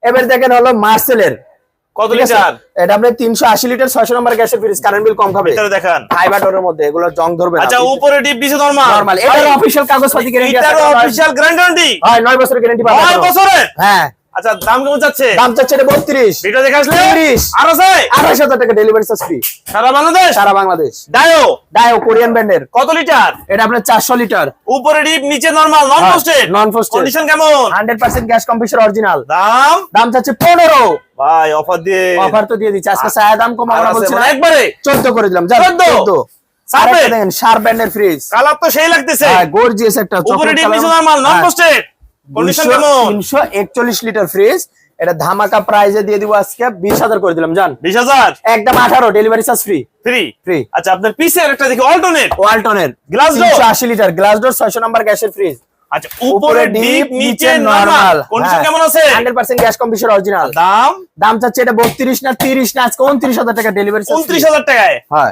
এবার দেখেন হলো মার্সেলের কত লিটার? এটা আপনি 380 লিটার 600 নম্বর গ্যাসের ফ্রিজ, কারেন্ট বিল কম খাবে। ভিতরে দেখান ফাইবার ডোরের মধ্যে, এগুলো জং ধরবে না। আচ্ছা উপরে ডিপ নিচে নরমাল। নরমাল। এটার অফিশিয়াল কাগজপত্র গ্যারান্টি আছে। এটার অফিশিয়াল গ্যারান্টি হয় 9 বছরের গ্যারান্টি পাবেন। 9 বছরের? হ্যাঁ। আচ্ছা দাম কেমন যাচ্ছে? দাম চাচ্ছে এটা 32। ভিডিও দেখে আসলে 30 আর আছে 28,000 টাকা ডেলিভারি চার্জ ফ্রি সারা বাংলাদেশ। সারা বাংলাদেশ। ডায়ো কোরিয়ান ব্র্যান্ডের। কত লিটার? এটা আপনার 400 লিটার। উপরে ডিপ নিচে নরমাল, নন পোস্টেড। নন পোস্টেড। কন্ডিশন কেমন? 100% গ্যাস কম্প্রেসর অরিজিনাল। দাম চাচ্ছে 15। ভাই অফার দিয়ে অফার তো দিয়ে দিচ্ছি আজকে, সায়া দাম কম আমরা বলছি না, একবারে 14 করে দিলাম। 14 সাবে দেখেন শার্প ব্র্যান্ডের ফ্রিজ, কালার তো সেই লাগতেছে। হ্যাঁ গর্জিয়াস একটা উপরে ডিপ নিচে নরমাল, নন পোস্টেড। কন্ডিশন কেমন? 341 লিটার ফ্রিজ। এটা ধামাকা প্রাইজে দিয়ে দিব আজকে 20,000 করে দিলাম। জান 20,000 একদম 18 ডেলিভারি চার্জ ফ্রি ফ্রি। আচ্ছা আপনার পিছে একটা দেখি অল্টারনেট ওয়ালটনের glass door 380 litre glass door 600 number গ্যাসের ফ্রিজ। আচ্ছা উপরে ডিপ নিচে নরমাল, কন্ডিশন কেমন আছে? 100% গ্যাস কম্প্রেসর অরিজিনাল। দাম চাচ্ছে এটা 32 না 30 না আজকে 29,000 টাকা ডেলিভারি চার্জ। 29,000 টাকায়। হ্যাঁ